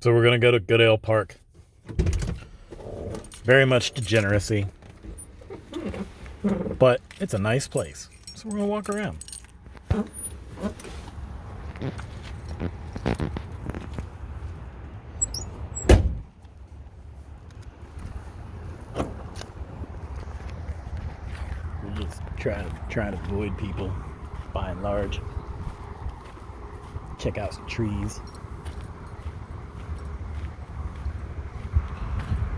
So we're gonna go to Goodale Park. Very much degeneracy, but it's a nice place. So we're gonna walk around. We just try to avoid people by and large. Check out some trees.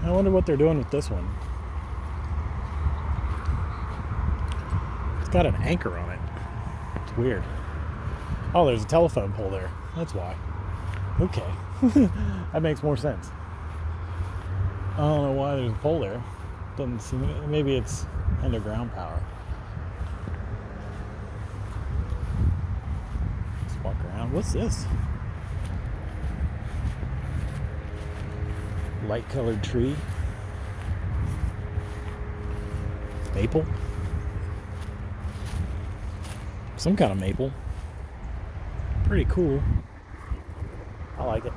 I wonder what they're doing with this one. It's got an anchor on it. It's weird. Oh, there's a telephone pole there. That's why. Okay. That makes more sense. I don't know why there's a pole there. Doesn't seem. Maybe it's underground power. Let's walk around. What's this? Light colored tree. Maple. Some kind of maple. Pretty cool. I like it.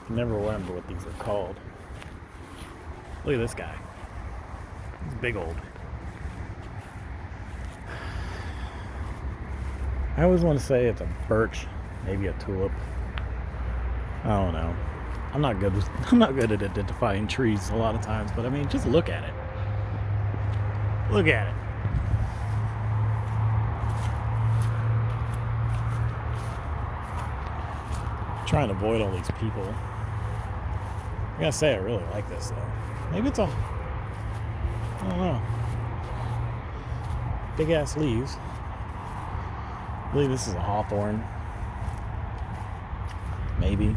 Never remember what these are called. Look at this guy. He's big old. I always want to say it's a birch, maybe a tulip. I don't know. I'm not good at identifying trees a lot of times, but I mean, just look at it. Look at it. I'm trying to avoid all these people. I gotta say, I really like this though. Maybe it's I don't know. Big ass leaves. I believe this is a hawthorn. Maybe.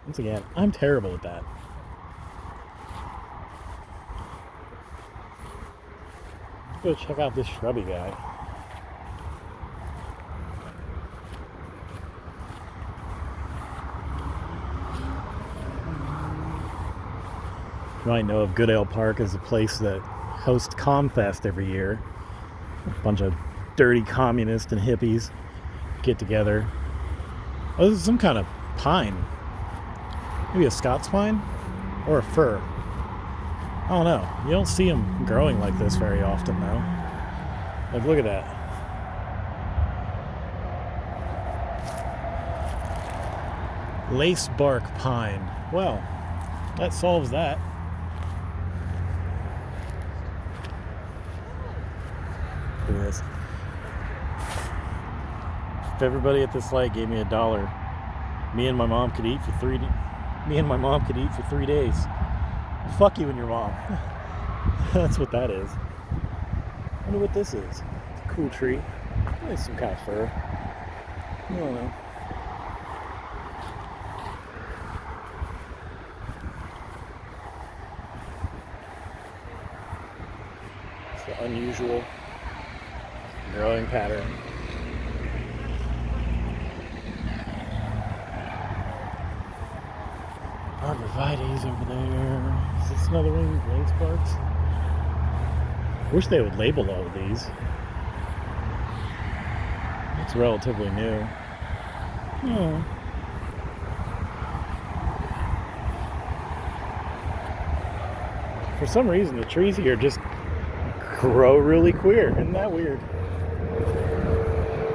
Once again, I'm terrible at that. Let's go check out this shrubby guy. You might know of Goodale Park as a place that hosts ComFest every year. A bunch of dirty communists and hippies get together. Oh, this is some kind of pine. Maybe a Scots pine? Or a fir. I don't know. You don't see them growing like this very often, though. Like, look at that. Lace bark pine. Well, that solves that. Look at this. If everybody at this light gave me $1, me and my mom could eat for 3 days. Me and my mom could eat for 3 days. Fuck you and your mom. That's what that is. I wonder what this is. It's a cool tree. It's some kind of fir. I don't know. It's the unusual growing pattern. Arborvitae's over there. Is this another one of these lace parks? I wish they would label all of these. It's relatively new. Oh. For some reason, the trees here just grow really queer. Isn't that weird?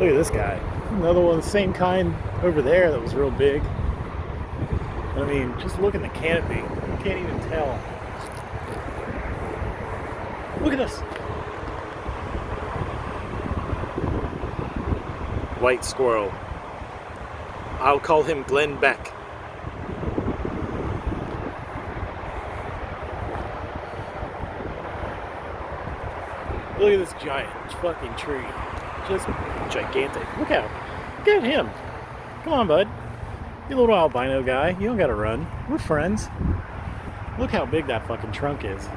Look at this guy. Another one of the same kind over there that was real big. I mean, just look at the canopy. You can't even tell. Look at this. White squirrel. I'll call him Glenn Beck. Look at this giant fucking tree. Just gigantic. Look at him. Come on, bud. You little albino guy. You don't gotta run. We're friends. Look how big that fucking trunk is.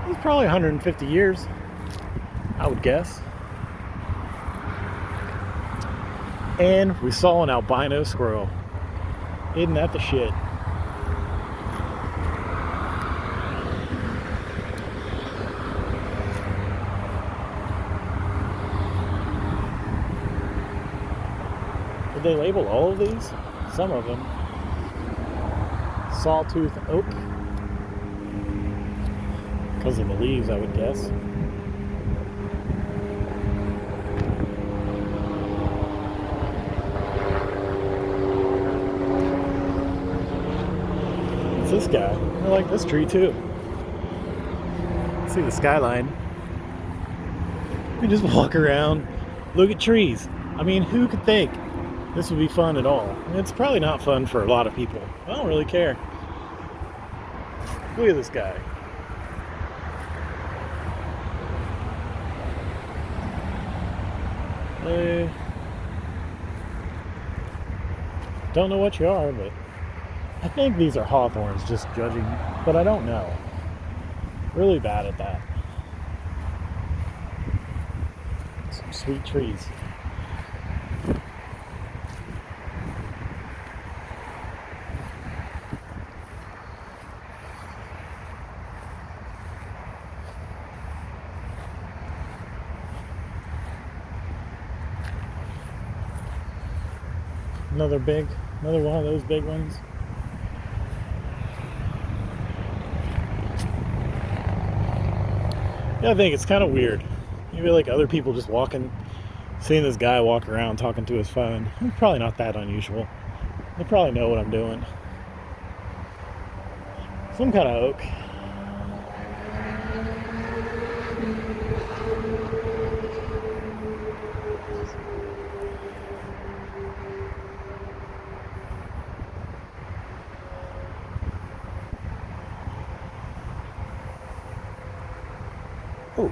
He's probably 150 years, I would guess. And we saw an albino squirrel. Isn't that the shit? Did they label all of these? Some of them. Sawtooth oak. Because of the leaves, I would guess. It's this guy. I like this tree too. See the skyline. We just walk around, look at trees. I mean, who could think this would be fun at all? It's probably not fun for a lot of people. I don't really care. Look at this guy. Don't know what you are, but I think these are hawthorns, just judging, but I don't know. Really bad at that. Some sweet trees. Another one of those big ones. Yeah, I think it's kind of weird. Maybe like other people just walking, seeing this guy walk around talking to his phone. It's probably not that unusual. They probably know what I'm doing. Some kind of oak. Oh,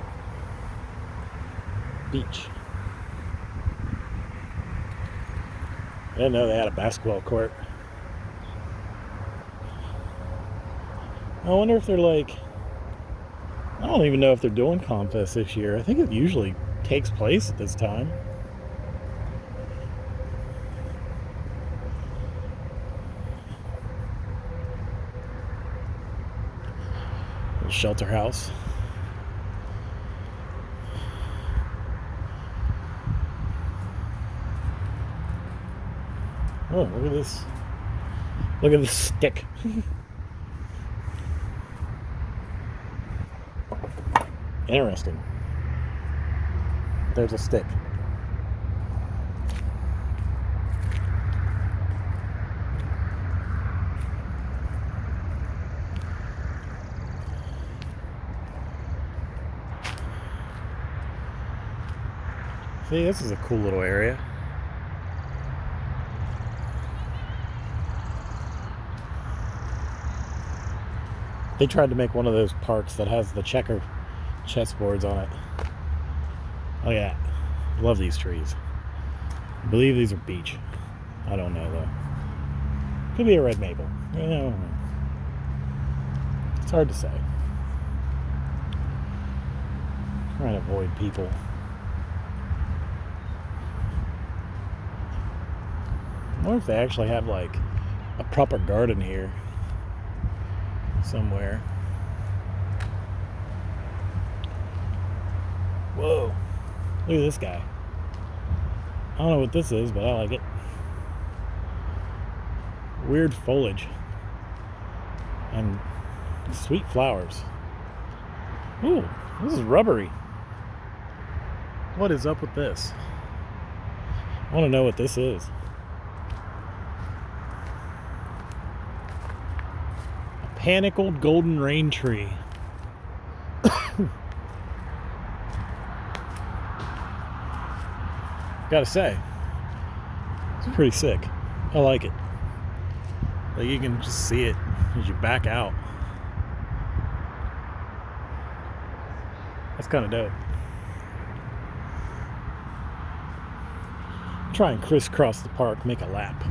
beach. I didn't know they had a basketball court. I wonder if they're like, I don't even know if they're doing Comfest this year. I think it usually takes place at this time. Little shelter house. Oh, look at this. Look at this stick. Interesting. There's a stick. See, this is a cool little area. They tried to make one of those parks that has the checker chessboards on it. Oh yeah, love these trees. I believe these are beech. I don't know though. Could be a red maple. You know, it's hard to say. Trying to avoid people. I wonder if they actually have like a proper garden here somewhere. Whoa, look at this guy. I don't know what this is, but I like it. Weird foliage and sweet flowers. Ooh, this is rubbery. What is up with this? I want to know what this is. A panicled golden rain tree. Gotta say, it's pretty sick. I like it. Like you can just see it as you back out. That's kind of dope. Try and crisscross the park, make a lap.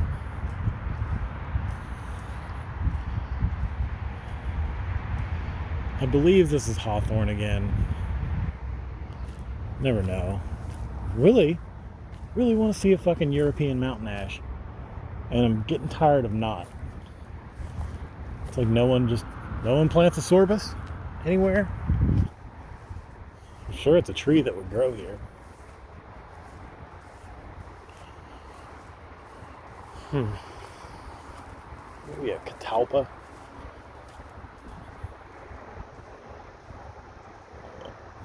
I believe this is hawthorn again. Never know. Really want to see a fucking European mountain ash. And I'm getting tired of not. It's like no one plants a sorbus anywhere. I'm sure it's a tree that would grow here. Maybe a catalpa.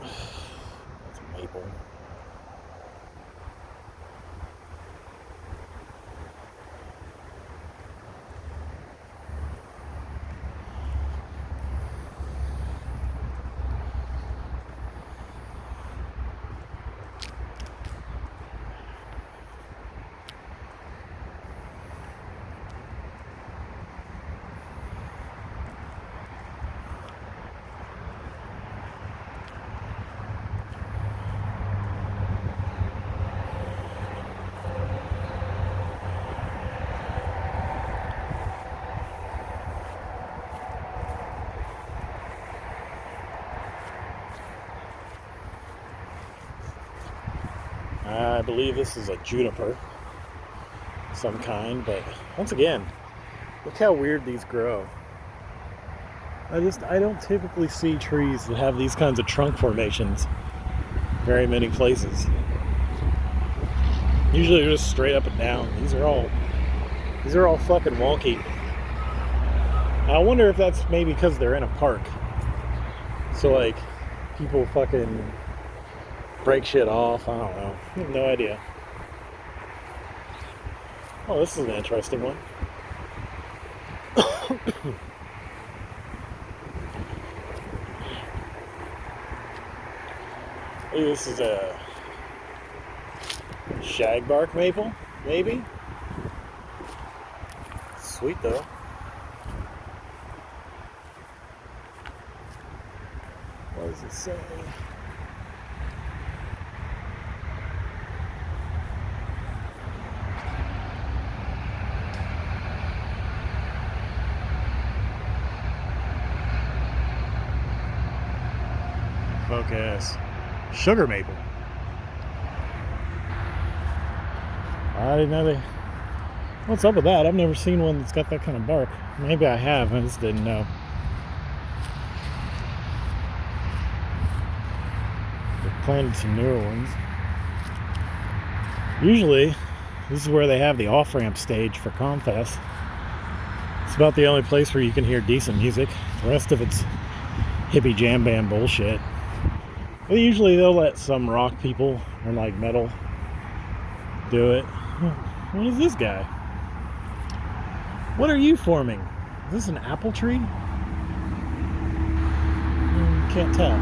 That's a maple. I believe this is a juniper, some kind, but once again, look how weird these grow. I don't typically see trees that have these kinds of trunk formations very many places. Usually they're just straight up and down. These are all fucking wonky. I wonder if that's maybe because they're in a park. So like people fucking break shit off. I don't know. I have no idea. Oh, this is an interesting one. Maybe this is a shagbark maple, maybe? Sweet though. What does it say? Focus. Sugar maple. I didn't know they... What's up with that? I've never seen one that's got that kind of bark. Maybe I have, I just didn't know. They planted some newer ones. Usually, this is where they have the off-ramp stage for Comfest. It's about the only place where you can hear decent music. The rest of it's hippie jam band bullshit. But usually they'll let some rock people or like metal do it. What is this guy? What are you forming? Is this an apple tree? Can't tell.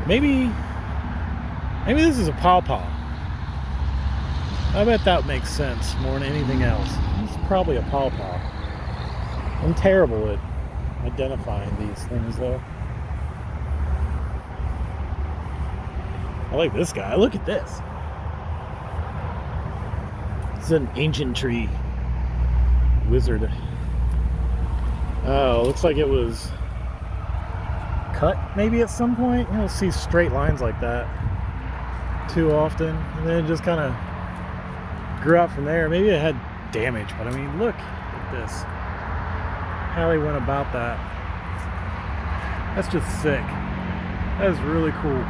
Maybe this is a pawpaw. I bet that makes sense more than anything else. This is probably a pawpaw. I'm terrible at identifying these things though. I like this guy. Look at this. It's an ancient tree. Wizard. Oh, looks like it was cut maybe at some point. You don't see straight lines like that too often. And then it just kind of grew out from there. Maybe it had damage, but I mean, look at this. How they went about that. That's just sick. That is really cool.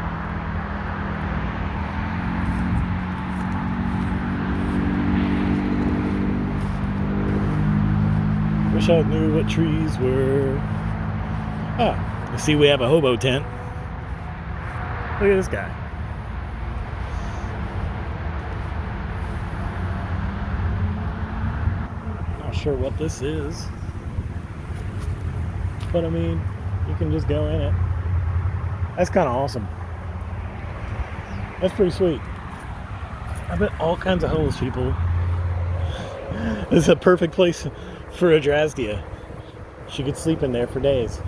Wish I knew what trees were. Ah, I see we have a hobo tent. Look at this guy. Not sure what this is. But I mean, you can just go in it. That's kind of awesome. That's pretty sweet. I bet all kinds of homeless people. This is a perfect place for a Drasdia. She could sleep in there for days.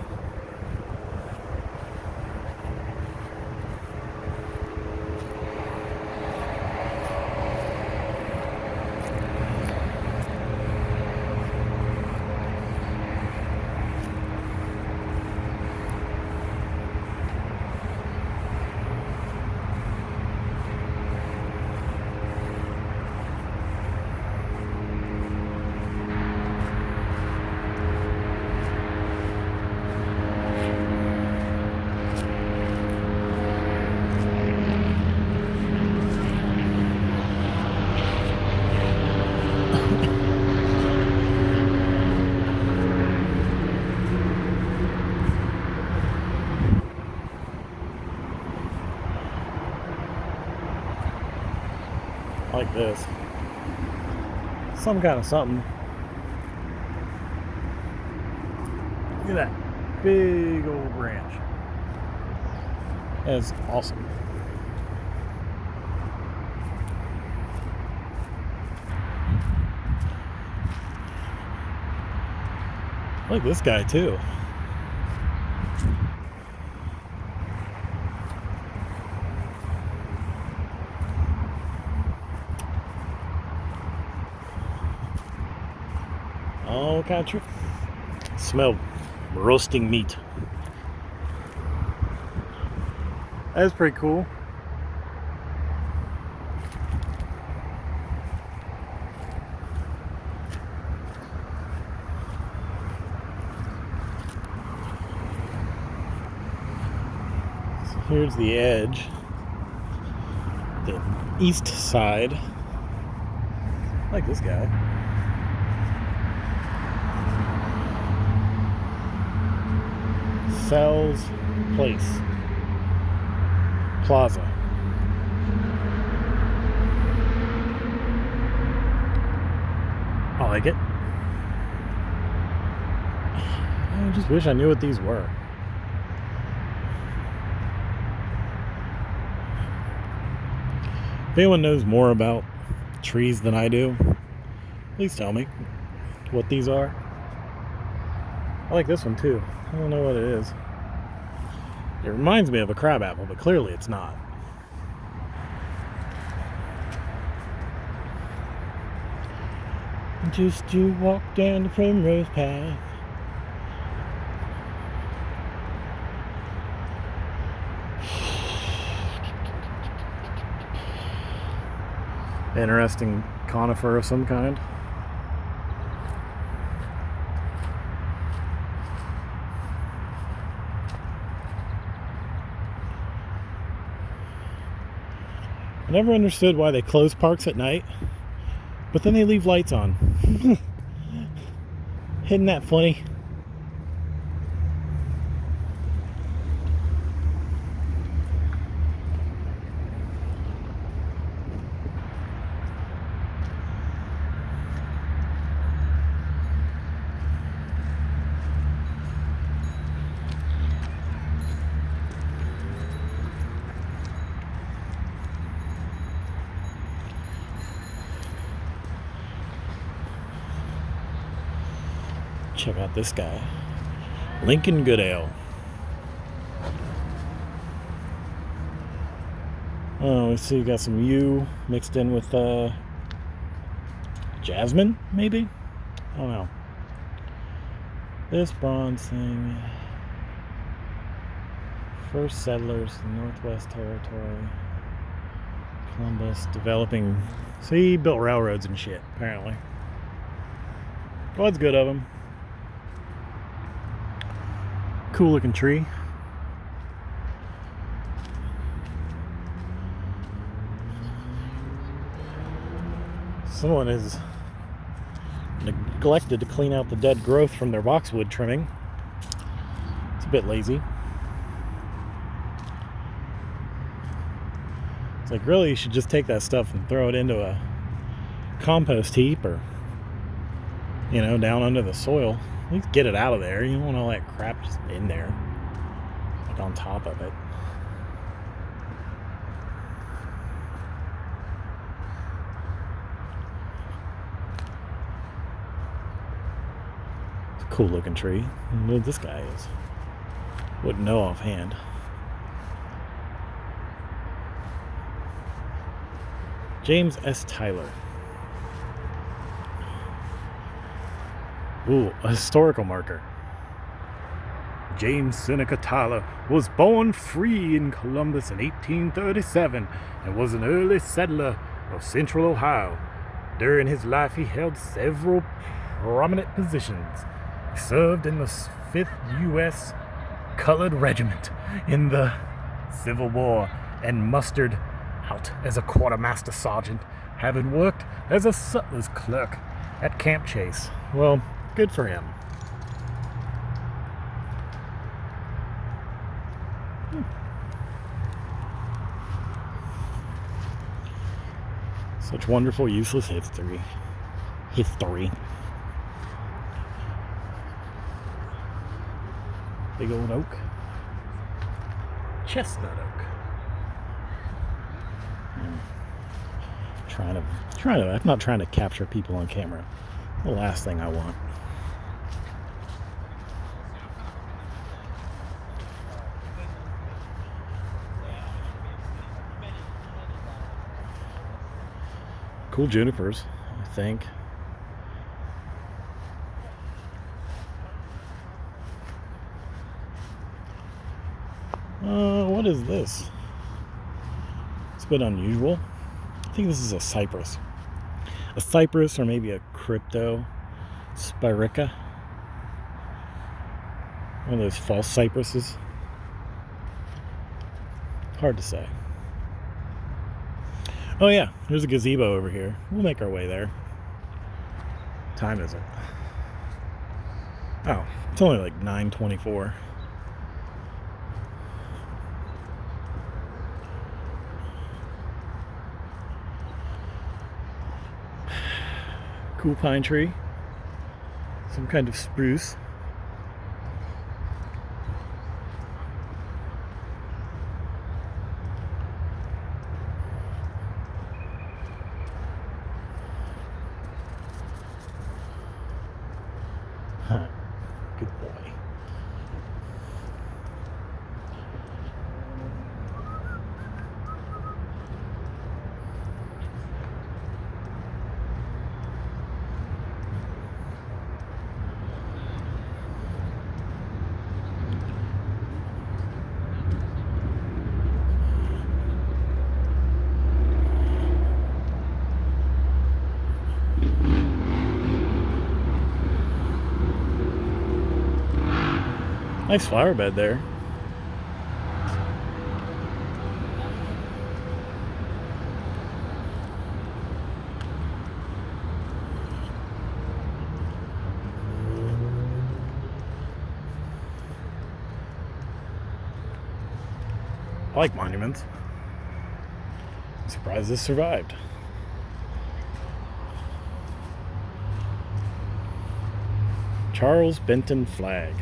like this. Some kind of something. Look at that big old branch. That's awesome. I like this guy too. All kind of tree. Smell roasting meat. That's pretty cool. So here's the edge. The east side. I like this guy. Sal's Place Plaza. I like it. I just wish I knew what these were. If anyone knows more about trees than I do, please tell me what these are. I like this one too. I don't know what it is. It reminds me of a crabapple, but clearly it's not. Just you walk down the primrose path. Interesting conifer of some kind. I never understood why they close parks at night, but then they leave lights on. Isn't that funny? Check out this guy, Lincoln Goodale. Oh, we see you got some yew mixed in with jasmine, maybe? I don't know. This bronze thing. First settlers in the Northwest Territory. Columbus developing. See, he built railroads and shit, apparently. What's good of him? Cool looking tree. Someone has neglected to clean out the dead growth from their boxwood trimming. It's a bit lazy. It's like, really, you should just take that stuff and throw it into a compost heap or, down under the soil. At least get it out of there. You don't want all that crap just in there, like on top of it. It's a cool looking tree. I don't know what this guy is. Wouldn't know offhand. James S. Tyler. Ooh, a historical marker. James Seneca Tyler was born free in Columbus in 1837 and was an early settler of central Ohio. During his life, he held several prominent positions. He served in the 5th U.S. Colored Regiment in the Civil War and mustered out as a quartermaster sergeant, having worked as a sutler's clerk at Camp Chase. Well, good for him. Such wonderful, useless history. Big old oak. Chestnut oak. I'm not trying to capture people on camera. The last thing I want. Cool junipers, I think. What is this? It's a bit unusual. I think this is a cypress. A cypress or maybe a crypto spirica. One of those false cypresses. Hard to say. Oh yeah, there's a gazebo over here. We'll make our way there. What time is it? Oh, it's only like 9:24. Cool pine tree. Some kind of spruce. Huh. Good boy. Nice flower bed there. I like monuments. I'm surprised this survived. Charles Benton flag.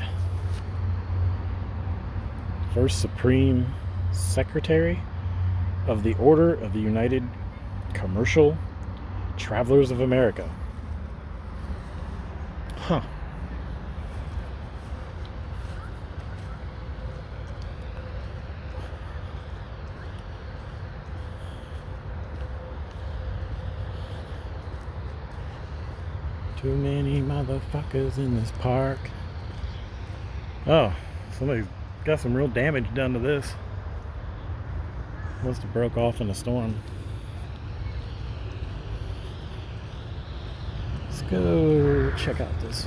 First Supreme Secretary of the Order of the United Commercial Travelers of America. Huh. Too many motherfuckers in this park. Oh, somebody got some real damage done to this. Must have broke off in a storm. Let's go check out this.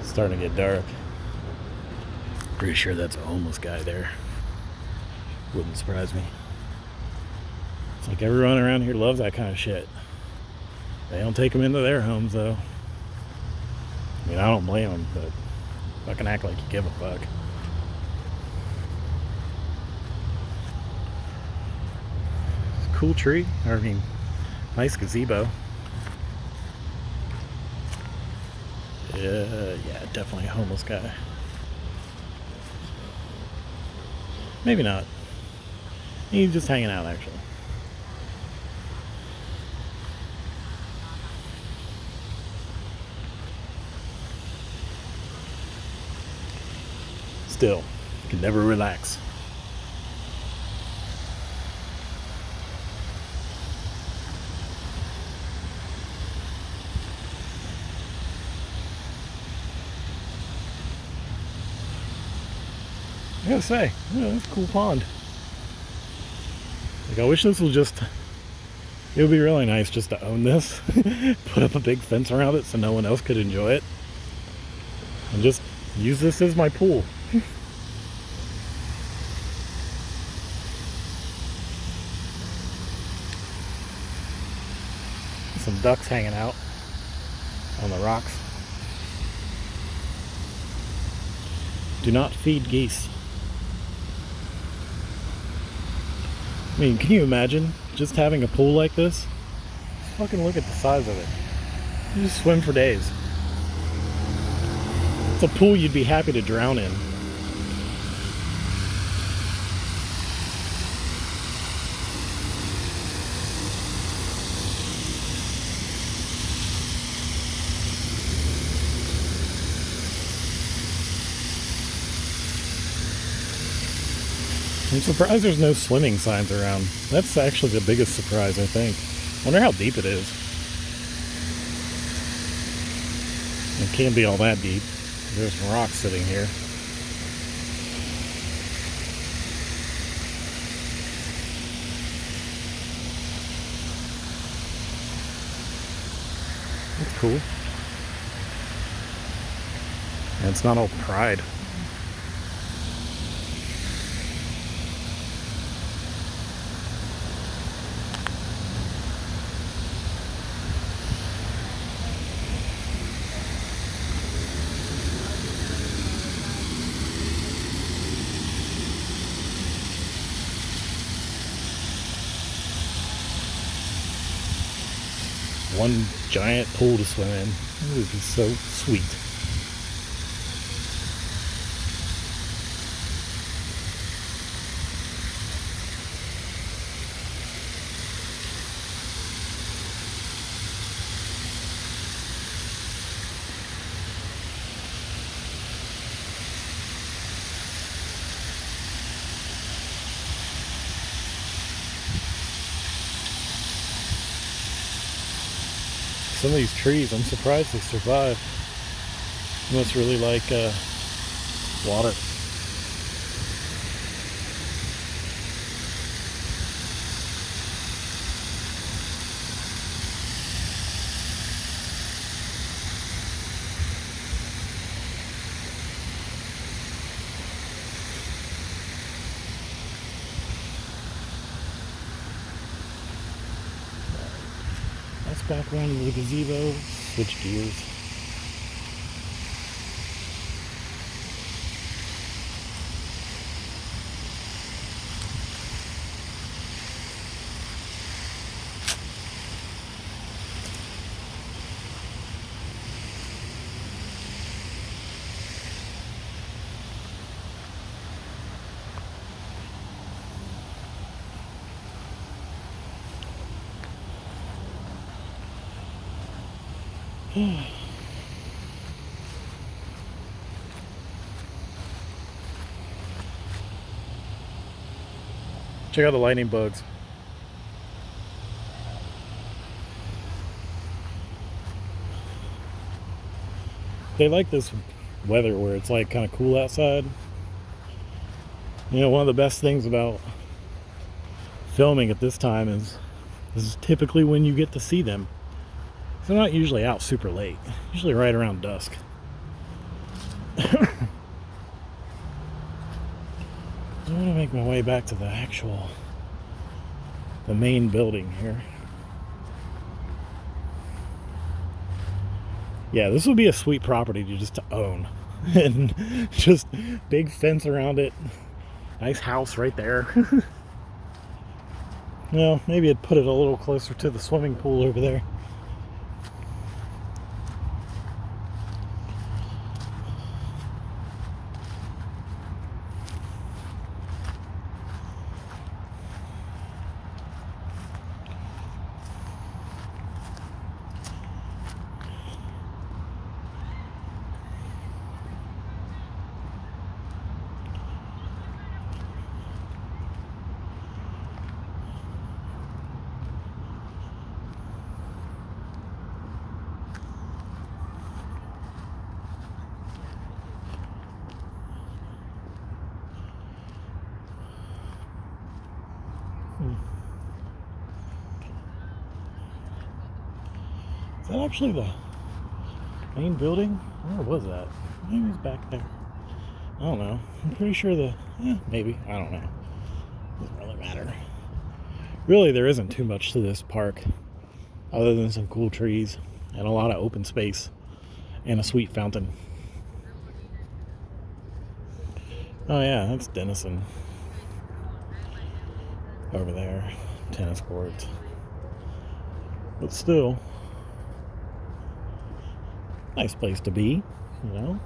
It's starting to get dark. Pretty sure that's a homeless guy there. Wouldn't surprise me. It's like everyone around here loves that kind of shit. They don't take them into their homes, though. I mean, I don't blame them, but fucking act like you give a fuck. Cool tree. I mean, nice gazebo. Yeah, definitely a homeless guy. Maybe not. He's just hanging out, actually. Still, can never relax. I gotta say, that's a cool pond. Like, I wish this was just... It would be really nice just to own this. Put up a big fence around it so no one else could enjoy it. And just use this as my pool. Some ducks hanging out. on the rocks. Do not feed geese. I mean, can you imagine just having a pool like this? Just fucking look at the size of it. You just swim for days. It's a pool you'd be happy to drown in. I'm surprised there's no swimming signs around. That's actually the biggest surprise, I think. Wonder how deep it is. It can't be all that deep. There's some rocks sitting here. That's cool. And it's not all pride. One giant pool to swim in. It would be so sweet. Some of these trees, I'm surprised they survive. You must really like water. Let's back around to the gazebo, switch gears. Check out the lightning bugs. They like this weather where it's like kind of cool outside. You know, one of the best things about filming at this time is this is typically when you get to see them. They're not usually out super late, usually right around dusk. I'm gonna make my way back to the main building here. Yeah, this would be a sweet property to own. And just big fence around it. Nice house right there. Well, maybe I'd put it a little closer to the swimming pool over there. Is that actually the main building? Where was that? Maybe it's back there. I don't know. I'm pretty sure maybe. I don't know. Doesn't really matter. Really, there isn't too much to this park other than some cool trees. and a lot of open space and a sweet fountain. Oh yeah, that's Denison over there. Tennis courts. But still, nice place to be, you know.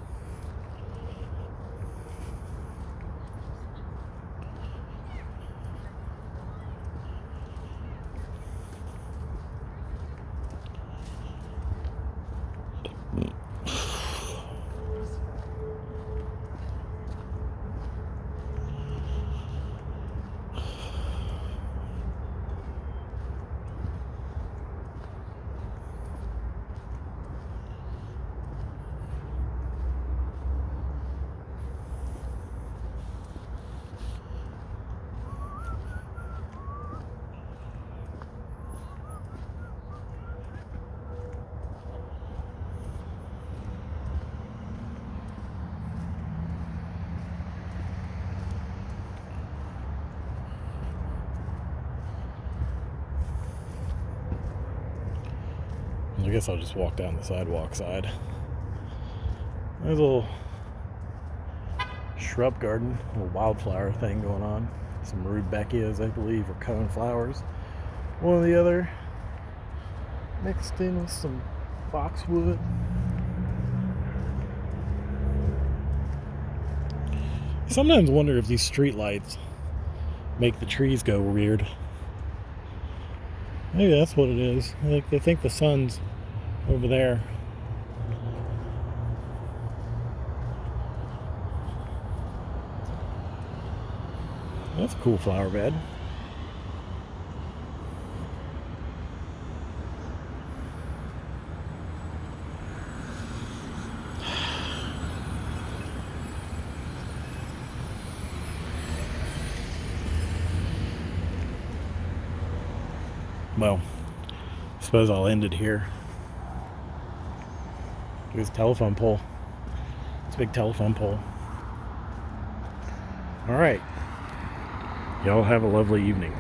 I guess I'll just walk down the sidewalk side. There's a little shrub garden, a little wildflower thing going on. Some rudbeckias, I believe, or cone flowers. One or the other. Mixed in with some boxwood. Sometimes wonder if these street lights make the trees go weird. Maybe that's what it is. Like they think the sun's over there. That's a cool flower bed. Well, I suppose I'll end it here. There's a telephone pole. It's a big telephone pole. All right. Y'all have a lovely evening.